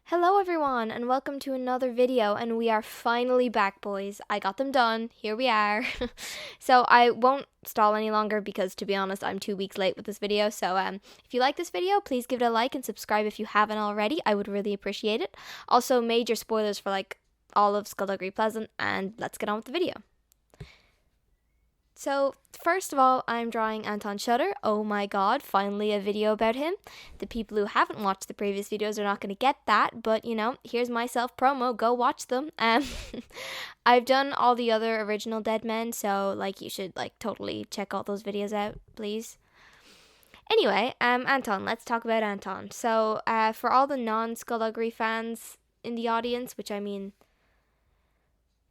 Hello everyone and welcome to another video, and we are finally back, boys. I got them done. Here we are. So I won't stall any longer because, to be honest, I'm 2 weeks late with this video. So if you like this video, please give it a like and subscribe if you haven't already. I would really appreciate it. Also, major spoilers for all of Skullduggery Pleasant, and let's get on with the video. So, first of all, I'm drawing Anton Shutter. Oh my god, finally a video about him. The people who haven't watched the previous videos are not going to get that, but here's my self-promo, go watch them. I've done all the other original Deadmen, so you should totally check all those videos out, please. Anyway, Anton, let's talk about Anton. So, for all the non-Skullduggery fans in the audience, which I mean,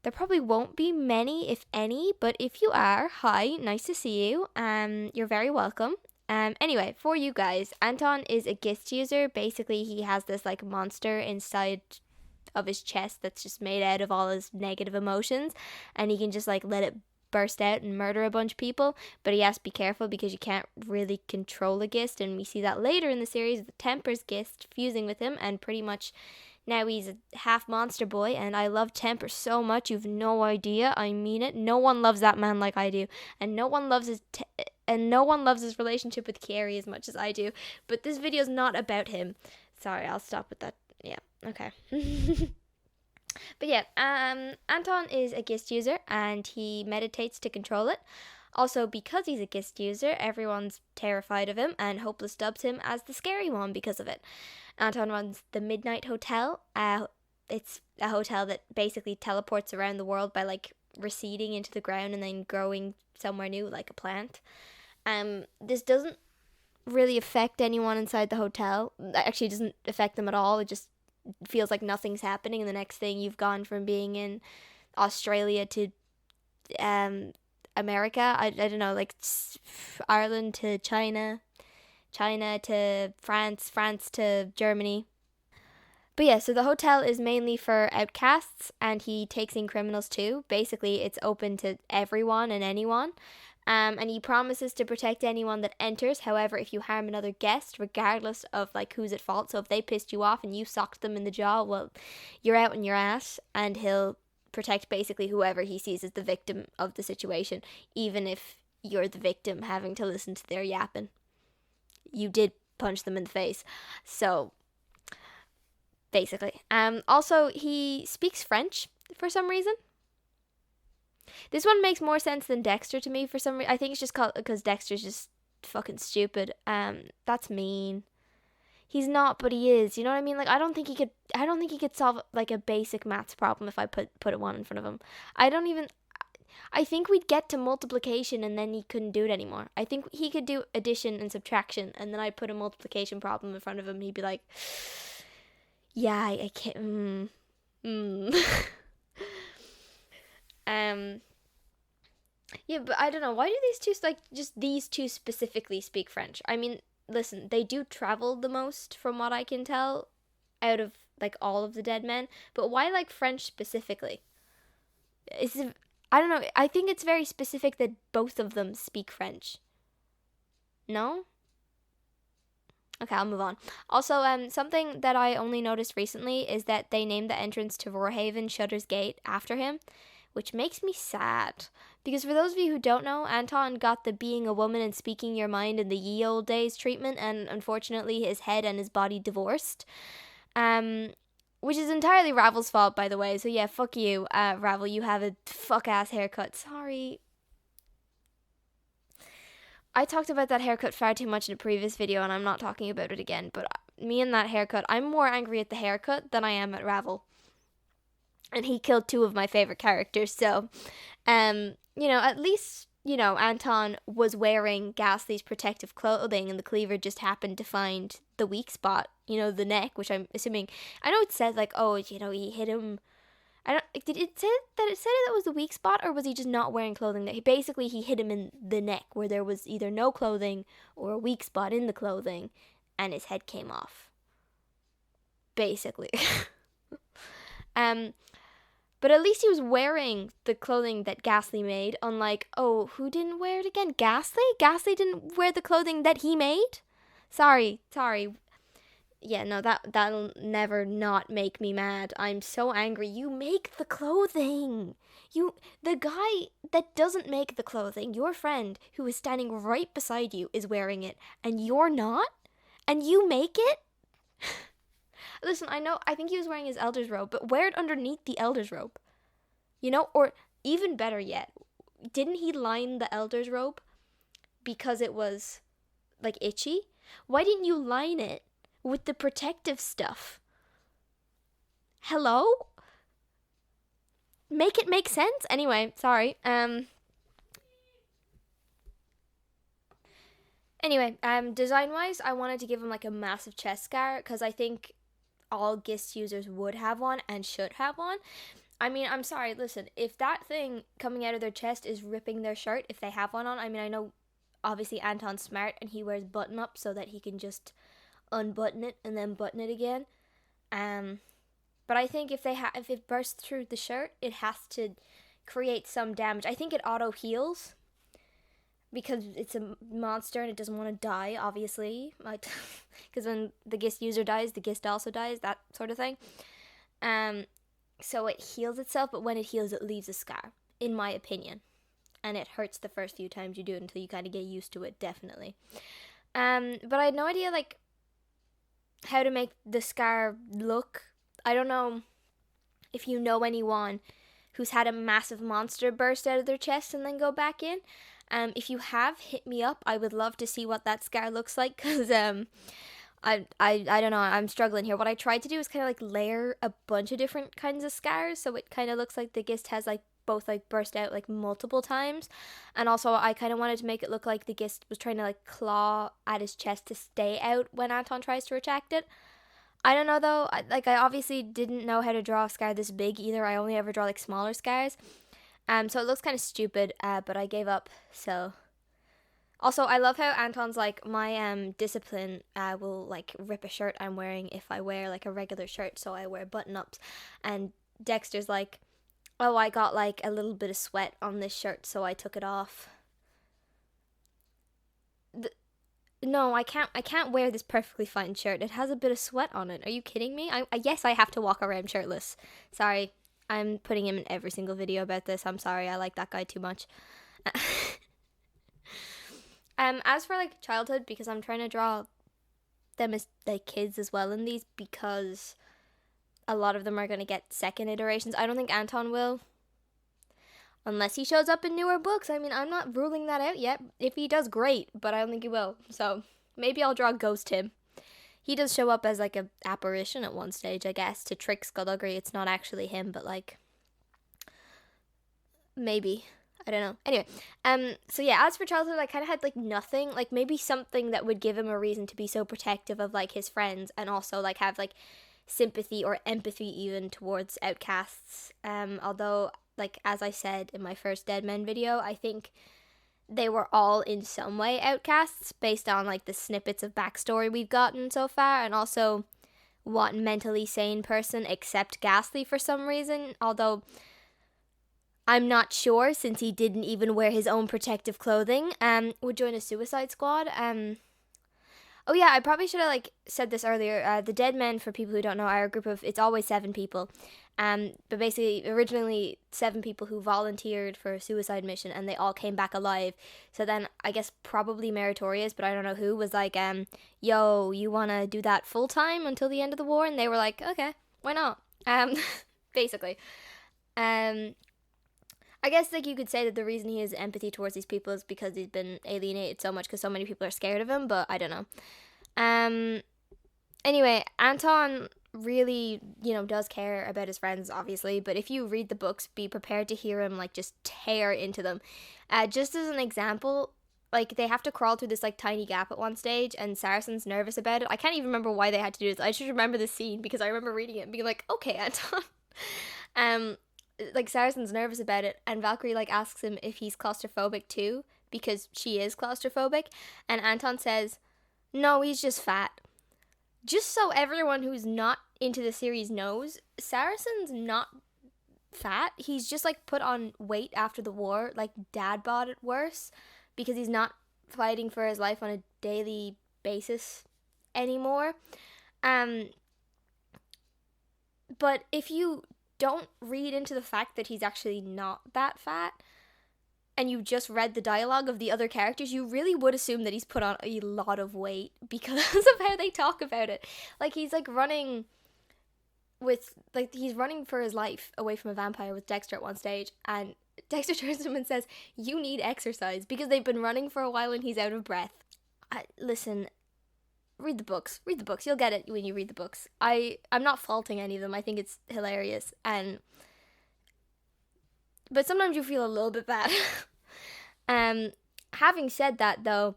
there probably won't be many, if any, but if you are, hi, nice to see you. You're very welcome. Anyway, for you guys, Anton is a gist user. Basically, he has this monster inside of his chest that's just made out of all his negative emotions, and he can just let it burst out and murder a bunch of people. But he has to be careful because you can't really control a gist, and we see that later in the series, the Temper's gist fusing with him, and pretty much now he's a half monster boy, and I love Temper so much, you've no idea. I mean it. No one loves that man like I do, and no one loves his relationship with Carrie as much as I do. But this video is not about him. Sorry, I'll stop with that. Yeah, okay. But yeah, Anton is a gist user, and he meditates to control it. Also, because he's a gist user, everyone's terrified of him, and Hopeless dubs him as the scary one because of it. Anton runs the Midnight Hotel. It's a hotel that basically teleports around the world by receding into the ground and then growing somewhere new, like a plant. This doesn't really affect anyone inside the hotel. Actually, it doesn't affect them at all. It just feels like nothing's happening, and the next thing you've gone from being in Australia to America. I don't know, Ireland to China to France to Germany. But yeah, so the hotel is mainly for outcasts, and he takes in criminals too. Basically, it's open to everyone and anyone. And he promises to protect anyone that enters. However, if you harm another guest, regardless of who's at fault, so if they pissed you off and you socked them in the jaw, well, you're out on your ass, and he'll protect basically whoever he sees as the victim of the situation, even if you're the victim having to listen to their yapping. You did punch them in the face. So, basically. Also, he speaks French for some reason. This one makes more sense than Dexter to me for some reason. I think it's just because Dexter's just fucking stupid. That's mean. He's not, but he is. You know what I mean? I don't think he could solve a basic maths problem if I put one in front of him. I think we'd get to multiplication and then he couldn't do it anymore. I think he could do addition and subtraction, and then I'd put a multiplication problem in front of him and he'd be like, yeah, I can't. Yeah, but I don't know. Why do these two, just these two specifically speak French? I mean, listen, they do travel the most from what I can tell out of all of the Deadmen, but why French specifically? I don't know. I think it's very specific that both of them speak French. No? Okay, I'll move on. Also, something that I only noticed recently is that they named the entrance to Roarhaven Shutter's Gate after him, which makes me sad. Because for those of you who don't know, Anton got the being a woman and speaking your mind in the ye old days treatment, and unfortunately his head and his body divorced. Which is entirely Ravel's fault, by the way. So yeah, fuck you, Ravel. You have a fuck-ass haircut. Sorry. I talked about that haircut far too much in a previous video, and I'm not talking about it again. But me and that haircut, I'm more angry at the haircut than I am at Ravel. And he killed two of my favorite characters, so, at least, Anton was wearing Ghastly's protective clothing, and the cleaver just happened to find the weak spot, the neck, which I'm assuming, I know it said, he hit him, did it say that was the weak spot, or was he just not wearing clothing? That he hit him in the neck, where there was either no clothing or a weak spot in the clothing, and his head came off. Basically. But at least he was wearing the clothing that Ghastly made, unlike, who didn't wear it again? Ghastly? Ghastly didn't wear the clothing that he made? Sorry. Yeah, no, that'll never not make me mad. I'm so angry. You make the clothing. The guy that doesn't make the clothing, your friend who is standing right beside you is wearing it, and you're not? And you make it? Listen, I think he was wearing his elder's robe, but wear it underneath the elder's robe. You know, or even better yet, didn't he line the elder's robe because it was like itchy? Why didn't you line it with the protective stuff? Hello? Make it make sense? Anyway, sorry. Anyway, design-wise, I wanted to give him like a massive chest scar because I think all GIST users would have one and should have one. I mean, I'm sorry, listen, if that thing coming out of their chest is ripping their shirt, if they have one on, I mean, I know obviously Anton's smart and he wears button-up so that he can just unbutton it and then button it again. But I think if it bursts through the shirt, it has to create some damage. I think it auto heals because it's a monster and it doesn't want to die, obviously. Because when the GIST user dies, the GIST also dies, that sort of thing. So it heals itself, but when it heals, it leaves a scar, in my opinion. And it hurts the first few times you do it until you kind of get used to it, definitely. But I had no idea, like, how to make the scar look. I don't know if you know anyone who's had a massive monster burst out of their chest and then go back in. If you have, hit me up. I would love to see what that scar looks like, because I don't know, I'm struggling here. What I tried to do is kind of like layer a bunch of different kinds of scars, so it kind of looks like the GIST has like both like burst out like multiple times. And also I kind of wanted to make it look like the GIST was trying to like claw at his chest to stay out when Anton tries to retract it. I don't know though, I obviously didn't know how to draw a scar this big either. I only ever draw like smaller scars. So it looks kind of stupid, but I gave up, so. Also, I love how Anton's like, my discipline will like rip a shirt I'm wearing if I wear like a regular shirt, so I wear button-ups. And Dexter's like, oh, I got like a little bit of sweat on this shirt, so I took it off. No, I can't wear this perfectly fine shirt. It has a bit of sweat on it. Are you kidding me? Yes, I have to walk around shirtless. Sorry. I'm putting him in every single video about this. I'm sorry. I like that guy too much. As for like childhood, because I'm trying to draw them as like kids as well in these, because a lot of them are going to get second iterations. I don't think Anton will, unless he shows up in newer books. I mean, I'm not ruling that out yet. If he does, great, but I don't think he will. So maybe I'll draw Ghost him. He does show up as like a apparition at one stage, I guess, to trick Skullduggery. It's not actually him, but like, maybe. I don't know. Anyway, so yeah, as for childhood, I kind of had like nothing, like maybe something that would give him a reason to be so protective of like his friends and also like have like sympathy or empathy even towards outcasts. Although, like, as I said in my first Deadmen video, I think they were all in some way outcasts based on like the snippets of backstory we've gotten so far, and also what mentally sane person except Ghastly for some reason, although I'm not sure since he didn't even wear his own protective clothing, would join a suicide squad. Oh yeah, I probably should have like said this earlier. The Deadmen, for people who don't know, are a group of, it's always 7 people. But basically, originally 7 people who volunteered for a suicide mission, and they all came back alive. So then, I guess probably Meritorious, but I don't know who, was like, yo, you wanna do that full time until the end of the war? And they were like, okay, why not? Basically. I guess like you could say that the reason he has empathy towards these people is because he's been alienated so much because so many people are scared of him, but I don't know. Anyway, Anton really, does care about his friends, obviously, but if you read the books, be prepared to hear him like just tear into them. Just as an example, like they have to crawl through this like tiny gap at one stage, and Saracen's nervous about it. I can't even remember why they had to do this. I just remember the scene because I remember reading it and being like, okay, Anton. Like Saracen's nervous about it, and Valkyrie like asks him if he's claustrophobic too, because she is claustrophobic, and Anton says, no, he's just fat. Just so everyone who's not into the series knows, Saracen's not fat. He's just like put on weight after the war, like dad bod it worse, because he's not fighting for his life on a daily basis anymore. But if you don't read into the fact that he's actually not that fat, and you just read the dialogue of the other characters, you really would assume that he's put on a lot of weight because of how they talk about it. Like, he's like running he's running for his life away from a vampire with Dexter at one stage, and Dexter turns to him and says, "You need exercise," because they've been running for a while and he's out of breath. Listen, read the books. Read the books. You'll get it when you read the books. I'm not faulting any of them. I think it's hilarious, but sometimes you feel a little bit bad. Having said that, though,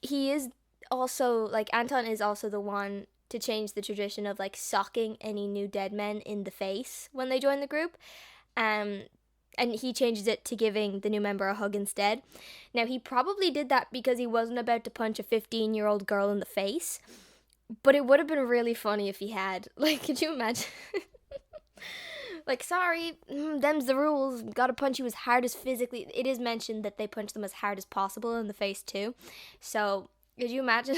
he is also, like, Anton is also the one to change the tradition of, like, socking any new dead men in the face when they join the group. And he changes it to giving the new member a hug instead. Now, he probably did that because he wasn't about to punch a 15-year-old girl in the face, but it would have been really funny if he had. Like, could you imagine? Like, sorry, them's the rules, gotta punch you as hard as physically. It is mentioned that they punch them as hard as possible in the face too, so could you imagine?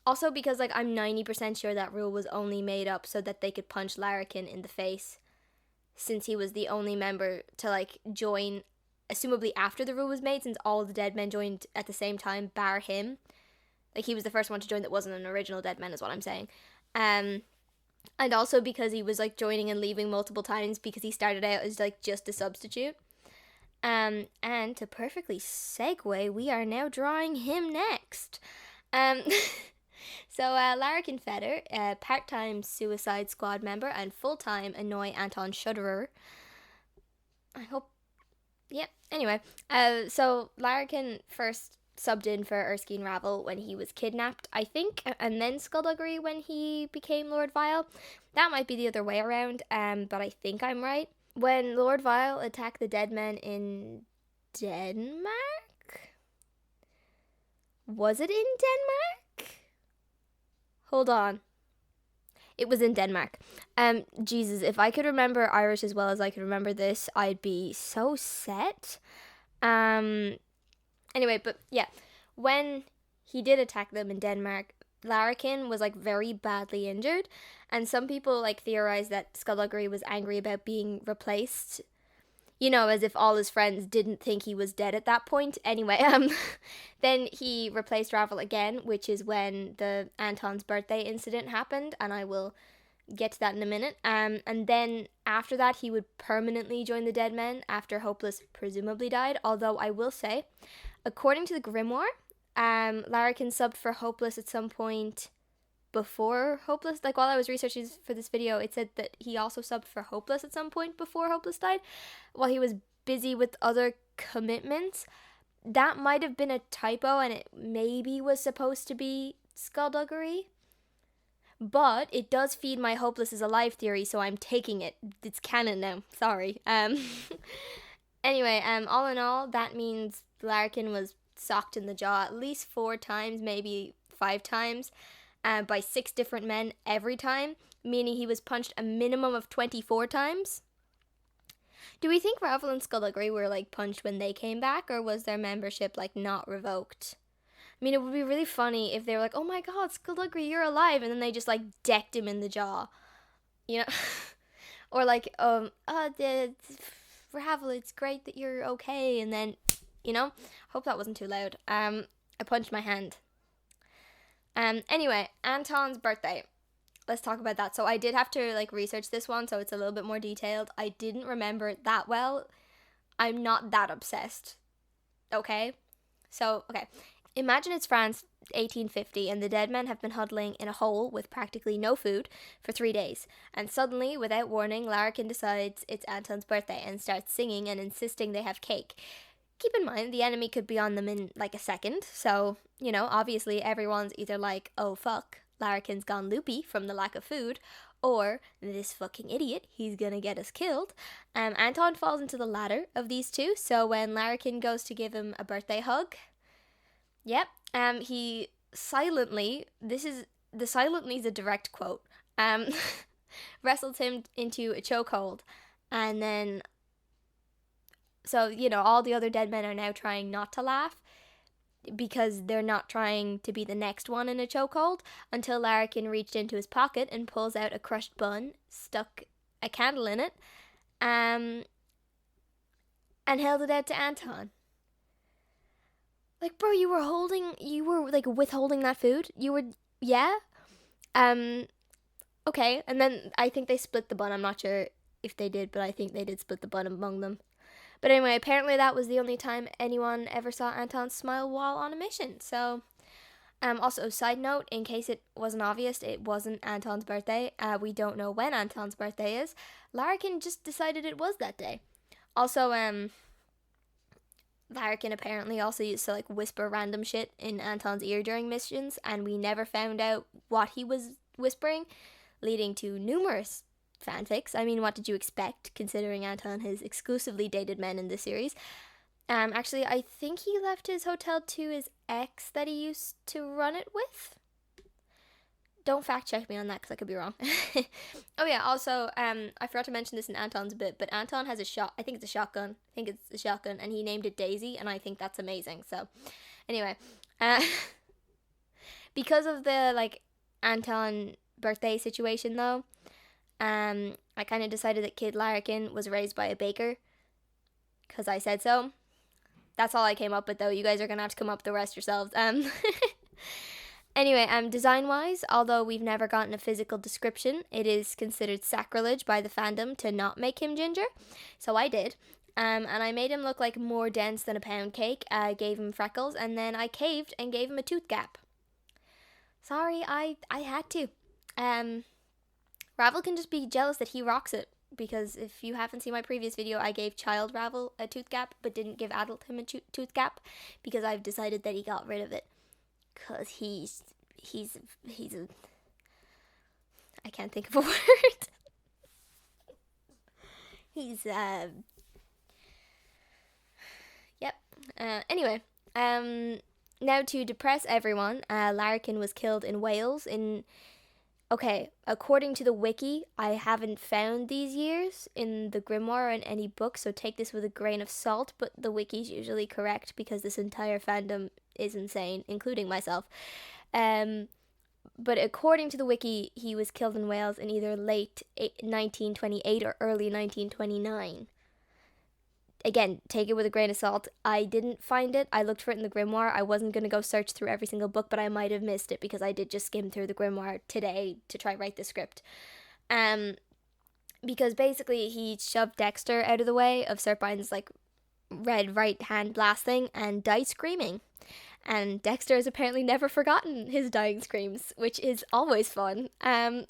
Also because, like, I'm 90% sure that rule was only made up so that they could punch Larrikin in the face, since he was the only member to, like, join, assumably after the rule was made, since all the dead men joined at the same time, bar him. Like, he was the first one to join that wasn't an original dead man, is what I'm saying. And also because he was, like, joining and leaving multiple times because he started out as, like, just a substitute. And to perfectly segue, we are now drawing him next. So Larrikin Feather, a part-time Suicide Squad member and full-time Annoy Anton Shudderer. I hope... Yeah, anyway. So Larrikin first subbed in for Erskine Ravel when he was kidnapped, I think, and then Skullduggery when he became Lord Vile. That might be the other way around, but I think I'm right. When Lord Vile attacked the Deadmen in Denmark? Was it in Denmark? Hold on. It was in Denmark. Jesus, if I could remember Irish as well as I could remember this, I'd be so set. Anyway, but yeah, when he did attack them in Denmark, Larrikin was, like, very badly injured, and some people, like, theorized that Skullduggery was angry about being replaced, you know, as if all his friends didn't think he was dead at that point. Anyway, then he replaced Ravel again, which is when the Anton's birthday incident happened, and I will get to that in a minute. And then after that, he would permanently join the Deadmen after Hopeless presumably died, although I will say, according to the Grimoire, Larrikin subbed for Hopeless at some point before Hopeless. Like, while I was researching for this video, it said that he also subbed for Hopeless at some point before Hopeless died, while he was busy with other commitments. That might have been a typo, and it maybe was supposed to be Skullduggery. But it does feed my Hopeless is alive theory, so I'm taking it. It's canon now. Sorry. Anyway, all in all, that means Larrikin was socked in the jaw at least 4 times, maybe 5 times, by 6 different men every time, meaning he was punched a minimum of 24 times. Do we think Ravel and Skullduggery were, like, punched when they came back, or was their membership, like, not revoked? I mean, it would be really funny if they were like, "Oh my god, Skullduggery, you're alive," and then they just, like, decked him in the jaw, you know? Or like, Ravel, it's great that you're okay, and then, you know? Hope that wasn't too loud. I punched my hand. Anyway, Anton's birthday. Let's talk about that. So I did have to, like, research this one, so it's a little bit more detailed. I didn't remember it that well. I'm not that obsessed. Okay? So, okay. Imagine it's France, 1850, and the Deadmen have been huddling in a hole with practically no food for 3 days. And suddenly, without warning, Larrikin decides it's Anton's birthday and starts singing and insisting they have cake. Keep in mind, the enemy could be on them in, like, a second. So, you know, obviously everyone's either like, "Oh fuck, Larrikin's gone loopy from the lack of food," or "This fucking idiot, he's gonna get us killed." Anton falls into the latter of these two, so when Larrikin goes to give him a birthday hug, yep, he silently, silently is a direct quote, wrestled him into a chokehold, and then, so, you know, all the other dead men are now trying not to laugh, because they're not trying to be the next one in a chokehold, until Larrikin reached into his pocket and pulls out a crushed bun, stuck a candle in it, and held it out to Anton. Like, bro, you were like withholding that food? Yeah? Okay, and then I think they split the bun. I'm not sure if they did, but I think they did split the bun among them. But anyway, apparently that was the only time anyone ever saw Anton smile while on a mission. So, also, side note, in case it wasn't obvious, it wasn't Anton's birthday. We don't know when Anton's birthday is. Larrikin just decided it was that day. Also, Larrikin apparently also used to like whisper random shit in Anton's ear during missions, and we never found out what he was whispering, leading to numerous fanfics. I mean, what did you expect, considering Anton has exclusively dated men in this series? Actually, I think he left his hotel to his ex that he used to run it with. Don't fact check me on that, because I could be wrong. Oh yeah, also, I forgot to mention this in Anton's bit, but Anton has I think it's a shotgun. And he named it Daisy, and I think that's amazing. So, anyway, because of the, like, Anton birthday situation, though, I kind of decided that Kid Larrikin was raised by a baker, because I said so. That's all I came up with, though. You guys are going to have to come up with the rest yourselves. Anyway, design-wise, although we've never gotten a physical description, it is considered sacrilege by the fandom to not make him ginger. So I did. And I made him look like more dense than a pound cake. I gave him freckles, and then I caved and gave him a tooth gap. Sorry, I had to. Ravel can just be jealous that he rocks it, because if you haven't seen my previous video, I gave child Ravel a tooth gap, but didn't give adult him a tooth gap, because I've decided that he got rid of it. Because he's a... I can't think of a word. He's, Yep. Anyway, now to depress everyone, Larrikin was killed in Wales in... Okay, according to the wiki, I haven't found these years in the grimoire or in any book, so take this with a grain of salt, but the wiki's usually correct because this entire fandom is insane, including myself. But according to the wiki, he was killed in Wales in either late 1928 or early 1929. Again, take it with a grain of salt. I didn't find it. I looked for it in the grimoire. I wasn't going to go search through every single book, but I might have missed it because I did just skim through the grimoire today to try write the script. Because basically he shoved Dexter out of the way of Sir Pine's like red right hand blast thing and died screaming. And Dexter has apparently never forgotten his dying screams, which is always fun. Then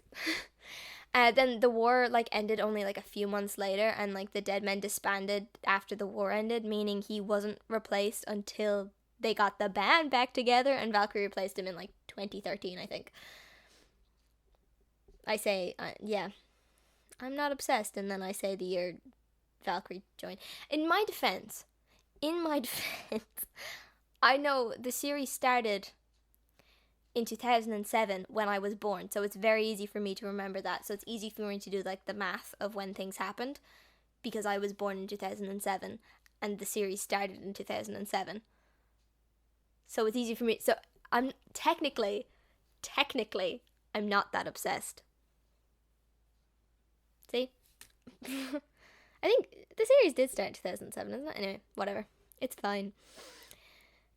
the war like ended only like a few months later, and like the Deadmen disbanded after the war ended, meaning he wasn't replaced until they got the band back together, and Valkyrie replaced him in like 2013, I think. I say, yeah, I'm not obsessed, and then I say the year Valkyrie joined. In my defense, I know the series started in 2007 when I was born, so it's very easy for me to remember that. So it's easy for me to do like the math of when things happened, because I was born in 2007 and the series started in 2007. So it's easy for me. So I'm technically I'm not that obsessed. See? I think the series did start in 2007, isn't it? Anyway, whatever. It's fine.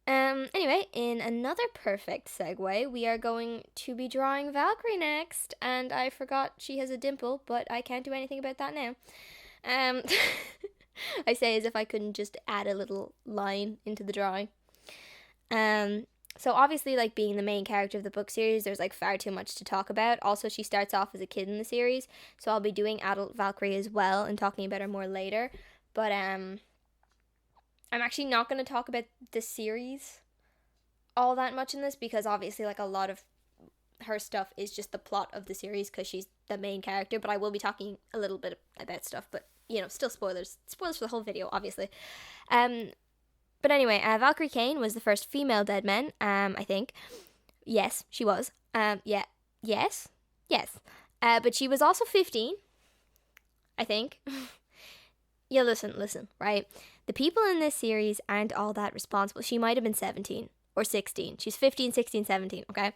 Anyway, in another perfect segue, we are going to be drawing Valkyrie next, and I forgot she has a dimple, but I can't do anything about that now. I say as if I couldn't just add a little line into the drawing. So obviously, like, being the main character of the book series, there's, like, far too much to talk about. Also, she starts off as a kid in the series, so I'll be doing adult Valkyrie as well and talking about her more later, but, I'm actually not going to talk about the series all that much in this, because obviously like a lot of her stuff is just the plot of the series because she's the main character, but I will be talking a little bit about stuff, but you know, still spoilers for the whole video, obviously. But anyway, Valkyrie Kane was the first female Deadman, I think. Yes, she was. Yes. But she was also 15, I think. Yeah, listen, right? The people in this series aren't all that responsible. She might have been 17. or 16. She's 15, 16, 17, okay?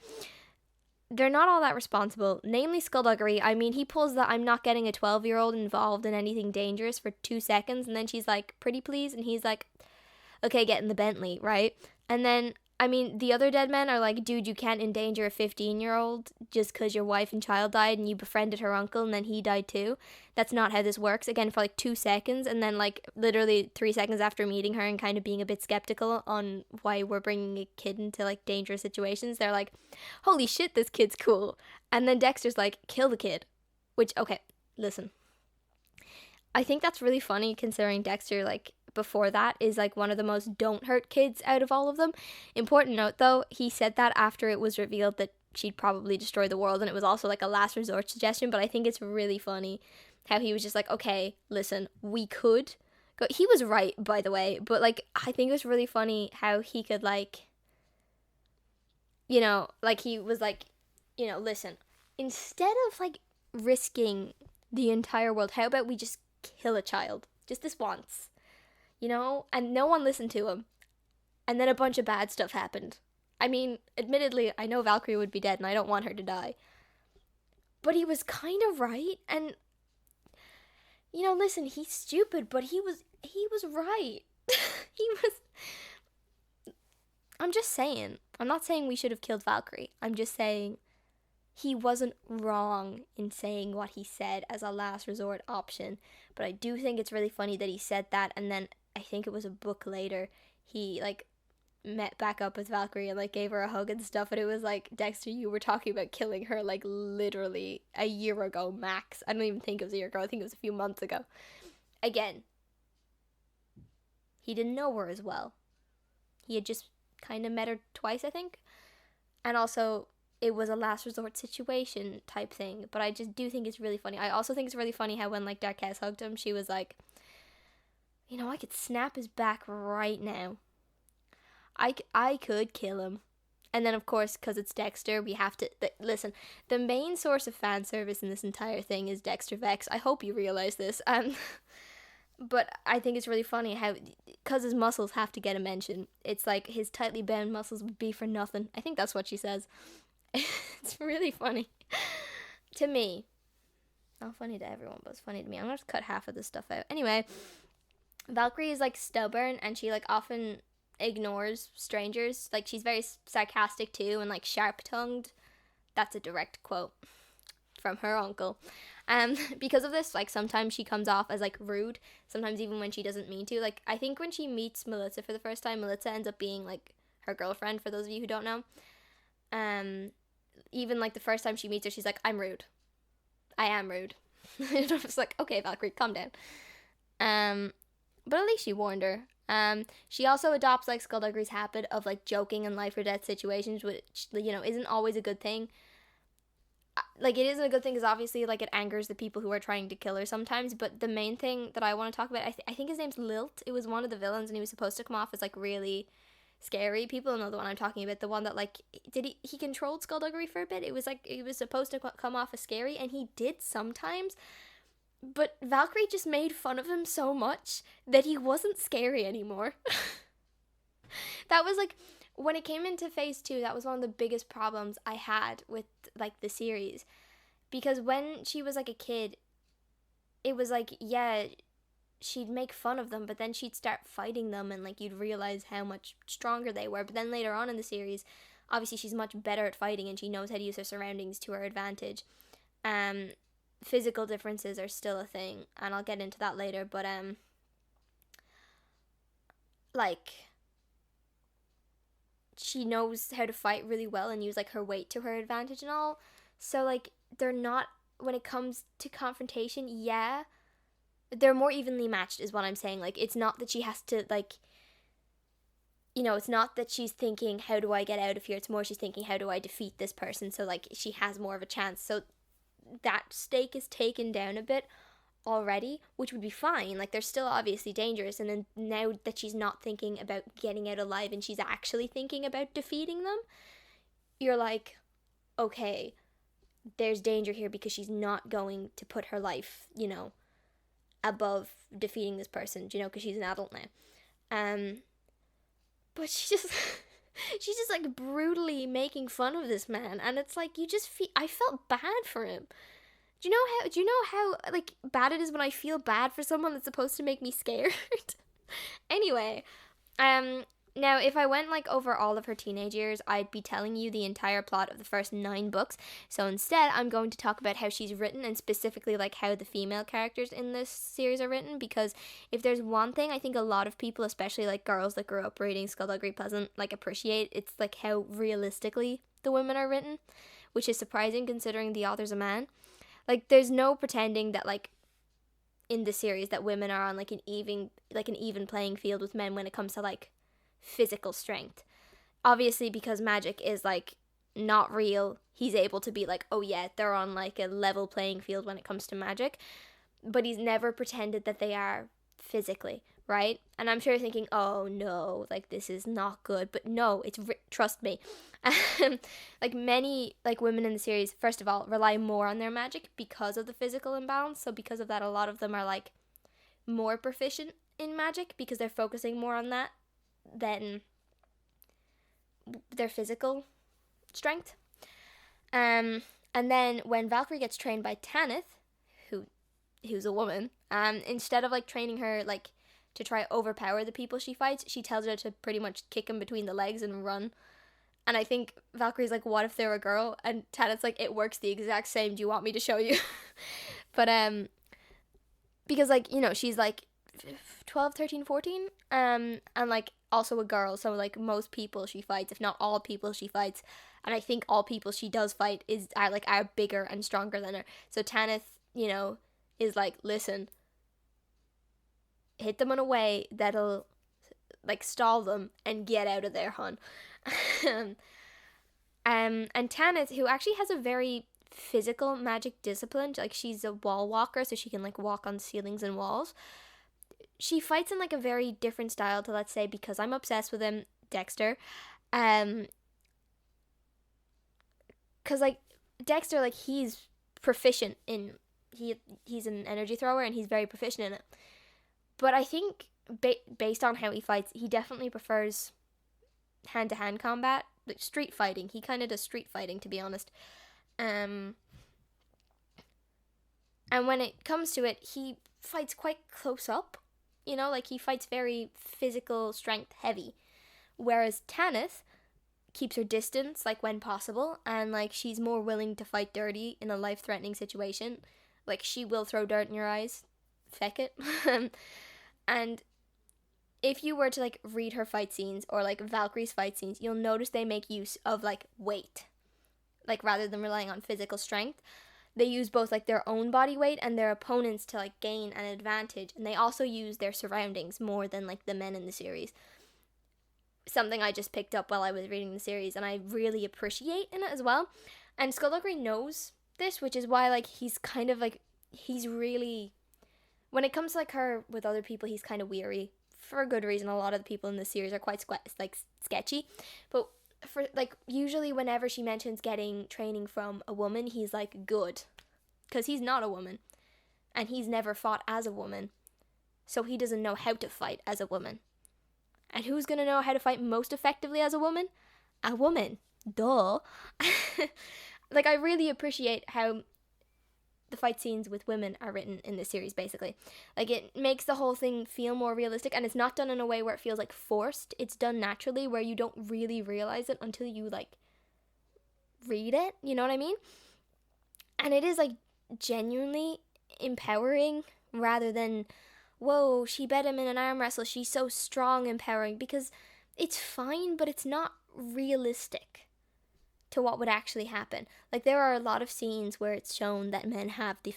They're not all that responsible, namely Skullduggery. I mean, he pulls the I'm not getting a 12-year-old involved in anything dangerous for 2 seconds, and then she's like, pretty please, and he's like, okay, get in the Bentley, right? And then, I mean, the other dead men are like, dude, you can't endanger a 15-year-old just because your wife and child died and you befriended her uncle and then he died too. That's not how this works. Again, for like 2 seconds, and then like literally 3 seconds after meeting her and kind of being a bit skeptical on why we're bringing a kid into like dangerous situations, they're like, holy shit, this kid's cool. And then Dexter's like, kill the kid. Which, okay, listen. I think that's really funny considering Dexter, like, before that is like one of the most don't hurt kids out of all of them. Important note though, he said that after it was revealed that she'd probably destroy the world, and it was also like a last resort suggestion, but I think it's really funny how he was just like, okay, listen, we could go. He was right, by the way, but like I think it was really funny how he could like, you know, like he was like, you know, listen, instead of like risking the entire world, how about we just kill a child just this once, you know? And no one listened to him, and then a bunch of bad stuff happened. I mean, admittedly, I know Valkyrie would be dead and I don't want her to die, but he was kind of right. And you know, listen, he's stupid, but he was right. he was I'm just saying, I'm not saying we should have killed Valkyrie. I'm just saying he wasn't wrong in saying what he said as a last resort option. But I do think it's really funny that he said that, and then I think it was a book later, he like met back up with Valkyrie and like gave her a hug and stuff, and it was like, Dexter, you were talking about killing her like literally a year ago max. I don't even think it was a year ago, I think it was a few months ago. Again, he didn't know her as well. He had just kind of met her twice, I think, and also it was a last resort situation type thing. But I just do think it's really funny. I also think it's really funny how when like Darkez hugged him, she was like, you know, I could snap his back right now. I could kill him. And then, of course, because it's Dexter, we have to... listen, the main source of fan service in this entire thing is Dexter Vex. I hope you realize this. But I think it's really funny how... because his muscles have to get a mention. It's like his tightly bound muscles would be for nothing. I think that's what she says. It's really funny. To me. Not funny to everyone, but it's funny to me. I'm going to cut half of this stuff out. Anyway, Valkyrie is, like, stubborn, and she, like, often ignores strangers. Like, she's very sarcastic too, and like sharp-tongued. That's a direct quote from her uncle. Because of this, like, sometimes she comes off as like rude, sometimes even when she doesn't mean to. Like, I think when she meets Melissa for the first time, Melissa ends up being like her girlfriend, for those of you who don't know. Even like the first time she meets her, she's like, I'm rude, I am rude. And I was like, okay, Valkyrie, calm down. But at least she warned her. She also adopts like Skullduggery's habit of like joking in life or death situations, which, you know, isn't always a good thing. Like, it isn't a good thing because obviously like it angers the people who are trying to kill her sometimes. But the main thing that I want to talk about, I think his name's Lilt. It was one of the villains, and he was supposed to come off as like really scary. People know the one I'm talking about, the one that like he controlled Skullduggery for a bit. It was like he was supposed to come off as scary, and he did sometimes. But Valkyrie just made fun of him so much that he wasn't scary anymore. That was like, when it came into phase 2, that was one of the biggest problems I had with like the series. Because when she was like a kid, it was like, yeah, she'd make fun of them, but then she'd start fighting them, and like you'd realize how much stronger they were. But then later on in the series, obviously she's much better at fighting, and she knows how to use her surroundings to her advantage. Physical differences are still a thing, and I'll get into that later, but like, she knows how to fight really well and use like her weight to her advantage and all. So like, they're not, when it comes to confrontation, yeah, they're more evenly matched is what I'm saying. Like, it's not that she has to like, you know, it's not that she's thinking, how do I get out of here? It's more she's thinking, how do I defeat this person? So like, she has more of a chance. So that stake is taken down a bit already, which would be fine. Like, they're still obviously dangerous, and then now that she's not thinking about getting out alive and she's actually thinking about defeating them, you're like, okay, there's danger here because she's not going to put her life, you know, above defeating this person, you know, because she's an adult now. But she just she's just like brutally making fun of this man, and it's like you just feel. I felt bad for him. Do you know how like bad it is when I feel bad for someone that's supposed to make me scared? Anyway, um, now if I went like over all of her teenage years, I'd be telling you the entire plot of the first 9 books. So instead, I'm going to talk about how she's written, and specifically like how the female characters in this series are written. Because if there's one thing I think a lot of people, especially like girls that grew up reading Skullduggery Pleasant, like appreciate, it's like how realistically the women are written, which is surprising considering the author's a man. Like, there's no pretending that, like, in the series that women are on, like, an even playing field with men when it comes to, like, physical strength. Obviously, because magic is, like, not real, he's able to be like, oh, yeah, they're on, like, a level playing field when it comes to magic. But he's never pretended that they are physically, right? And I'm sure you're thinking, oh, no, like, this is not good. But no, trust me. Like many like women in the series, first of all, rely more on their magic because of the physical imbalance. So because of that, a lot of them are like more proficient in magic because they're focusing more on that than their physical strength. And then when Valkyrie gets trained by Tanith, who's a woman, instead of like training her like to try overpower the people she fights, she tells her to pretty much kick them between the legs and run. And I think Valkyrie's like, what if they're a girl? And Tanith's like, it works the exact same. Do you want me to show you? But, because, like, you know, she's, like, 12, 13, 14, and, like, also a girl. So, like, most people she fights, if not all people she fights, and I think all people she does fight are bigger and stronger than her. So Tanith, you know, is like, listen, hit them in a way that'll, like, stall them and get out of there, hon. And Tanith, who actually has a very physical magic discipline, like she's a wall walker, so she can like walk on ceilings and walls. She fights in like a very different style to, let's say, because I'm obsessed with him, Dexter. Because like Dexter, like he's proficient in he's an energy thrower and he's very proficient in it. But I think based on how he fights, he definitely prefers hand-to-hand combat, like street fighting. He kind of does street fighting, to be honest. And when it comes to it, he fights quite close up, you know, like he fights very physical strength heavy, whereas Tanith keeps her distance, like when possible, and like she's more willing to fight dirty in a life-threatening situation. Like she will throw dirt in your eyes, feck it. And if you were to like read her fight scenes or like Valkyrie's fight scenes, you'll notice they make use of like weight. Like rather than relying on physical strength, they use both like their own body weight and their opponents to like gain an advantage. And they also use their surroundings more than like the men in the series. Something I just picked up while I was reading the series and I really appreciate in it as well. And Skullduggery knows this, which is why like he's kind of like, he's really, when it comes to like her with other people, he's kind of weary. For a good reason. A lot of the people in the series are quite sketchy, but for like usually whenever she mentions getting training from a woman, he's like good, because he's not a woman and he's never fought as a woman, so he doesn't know how to fight as a woman. And who's gonna know how to fight most effectively as a woman? A woman, duh. Like I really appreciate how the fight scenes with women are written in this series, basically. Like, it makes the whole thing feel more realistic, and it's not done in a way where it feels, like, forced. It's done naturally, where you don't really realize it until you, like, read it, you know what I mean? And it is, like, genuinely empowering, rather than, whoa, she bet him in an arm wrestle, she's so strong, empowering, because it's fine, but it's not realistic to what would actually happen. Like, there are a lot of scenes where it's shown that men have the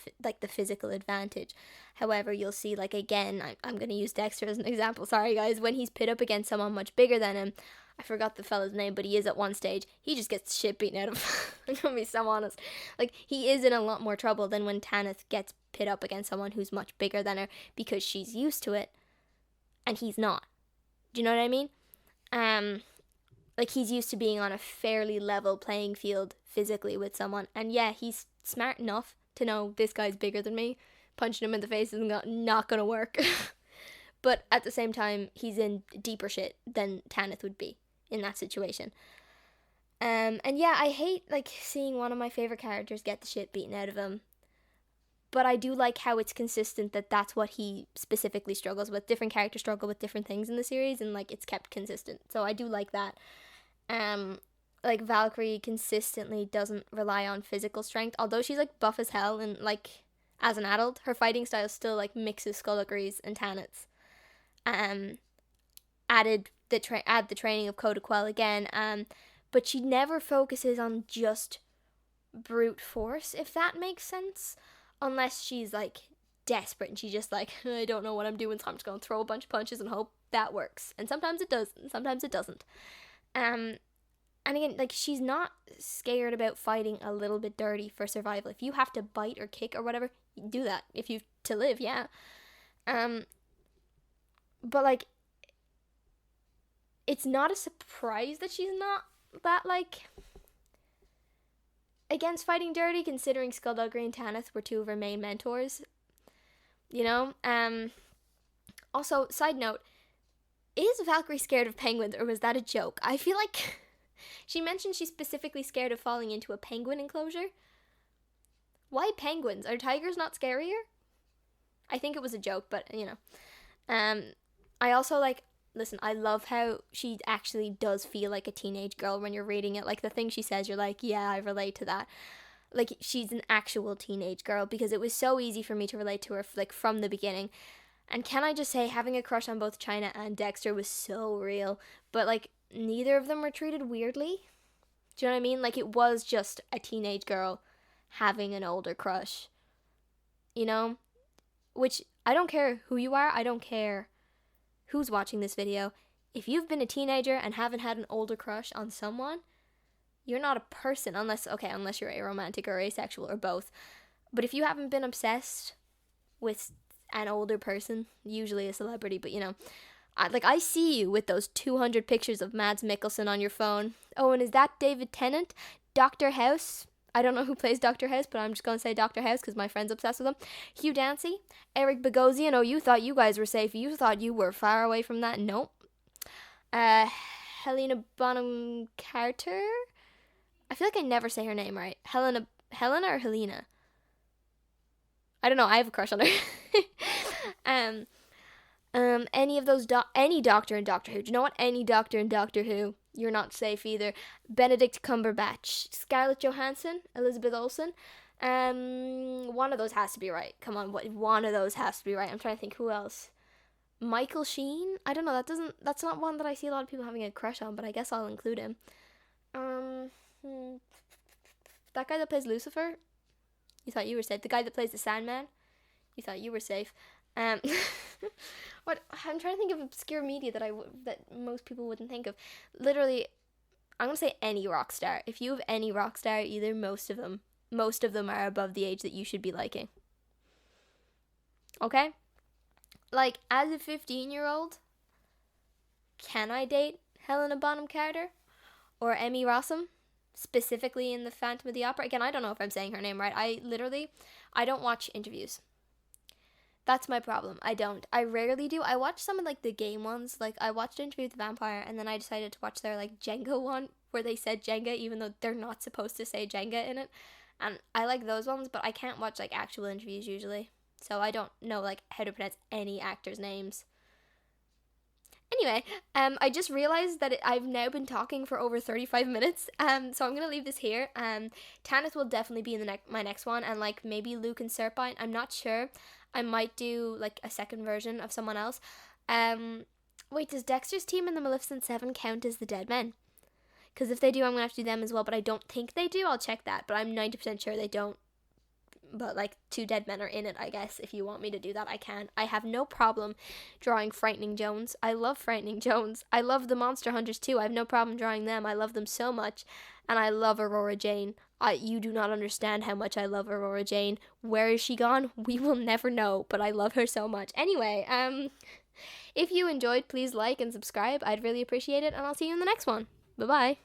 physical advantage. However, you'll see, like, again, I'm going to use Dexter as an example, sorry guys, when he's pit up against someone much bigger than him, I forgot the fella's name, but he is at one stage, he just gets shit beaten out of him. I'm going to be so honest. Like, he is in a lot more trouble than when Tanith gets pit up against someone who's much bigger than her, because she's used to it, and he's not. Do you know what I mean? Like, he's used to being on a fairly level playing field physically with someone. And yeah, he's smart enough to know this guy's bigger than me. Punching him in the face is not going to work. But at the same time, he's in deeper shit than Tanith would be in that situation. And yeah, I hate like seeing one of my favorite characters get the shit beaten out of him. But I do like how it's consistent that that's what he specifically struggles with. Different characters struggle with different things in the series, and like it's kept consistent. So I do like that. Like Valkyrie consistently doesn't rely on physical strength, although she's like buff as hell, and like as an adult, her fighting style still like mixes skullduggeries and Taniths. Add the training of Code Quell again. But she never focuses on just brute force, if that makes sense. Unless she's like desperate and she's just like, I don't know what I'm doing, so I'm just gonna throw a bunch of punches and hope that works. And sometimes it does, and sometimes it doesn't. And again, like, she's not scared about fighting a little bit dirty for survival. If you have to bite or kick or whatever, do that. If you to live, yeah. But like, it's not a surprise that she's not that like against fighting dirty, considering Skullduggery and Tanith were two of her main mentors, you know. Also, side note, is Valkyrie scared of penguins, or was that a joke? I feel like she mentioned she's specifically scared of falling into a penguin enclosure. Why penguins? Are tigers not scarier? I think it was a joke, but you know. I also like, listen, I love how she actually does feel like a teenage girl when you're reading it. Like, the thing she says, you're like, yeah, I relate to that. Like, she's an actual teenage girl, because it was so easy for me to relate to her, like, from the beginning. And can I just say, having a crush on both China and Dexter was so real. But, like, neither of them were treated weirdly. Do you know what I mean? Like, it was just a teenage girl having an older crush. You know? Which, I don't care who you are. I don't care who's watching this video. If you've been a teenager and haven't had an older crush on someone, you're not a person, unless you're aromantic or asexual or both. But if you haven't been obsessed with an older person, usually a celebrity, but you know, I see you with those 200 pictures of Mads Mikkelsen on your phone. Oh, and is that David Tennant? Dr. House? I don't know who plays Dr. House, but I'm just going to say Dr. House because my friend's obsessed with him. Hugh Dancy, Eric Bogosian. Oh, you thought you guys were safe. You thought you were far away from that. Nope. Helena Bonham Carter? I feel like I never say her name right. Helena or Helena? I don't know. I have a crush on her. Any of those, any doctor in Doctor Who. Do you know what? Any doctor in Doctor Who. You're not safe either. Benedict Cumberbatch, Scarlett Johansson, Elizabeth Olsen. One of those has to be right. Come on, one of those has to be right. I'm trying to think who else. Michael Sheen? I don't know. That's not one that I see a lot of people having a crush on, but I guess I'll include him. That guy that plays Lucifer? You thought you were safe. The guy that plays the Sandman? You thought you were safe. What, I'm trying to think of obscure media that most people wouldn't think of. Literally, I'm gonna say any rock star. If you have any rock star, either most of them are above the age that you should be liking. Okay? Like, as a 15-year-old, can I date Helena Bonham Carter or Emmy Rossum? Specifically in the Phantom of the Opera. Again, I don't know if I'm saying her name right. I don't watch interviews. That's my problem. I rarely do. I watch some of like the game ones. Like, I watched Interview with the Vampire, and then I decided to watch their like Jenga one where they said Jenga even though they're not supposed to say Jenga in it. And I like those ones, but I can't watch like actual interviews usually. So I don't know like how to pronounce any actors' names. Anyway, I just realized that I've now been talking for over 35 minutes, so I'm going to leave this here. Tanith will definitely be in my next one, and like maybe Luke and Serpine, I'm not sure. I might do like a second version of someone else. Wait, does Dexter's team in the Maleficent 7 count as the Deadmen? Because if they do, I'm going to have to do them as well, but I don't think they do. I'll check that, but I'm 90% sure they don't. But like 2 Deadmen are in it, I guess. If you want me to do that, I can. I have no problem drawing Frightening Jones. I love Frightening Jones. I love the Monster Hunters too. I have no problem drawing them. I love them so much. And I love Aurora Jane. You do not understand how much I love Aurora Jane. Where is she gone? We will never know, but I love her so much. Anyway, if you enjoyed, please like and subscribe. I'd really appreciate it, and I'll see you in the next one. Bye-bye.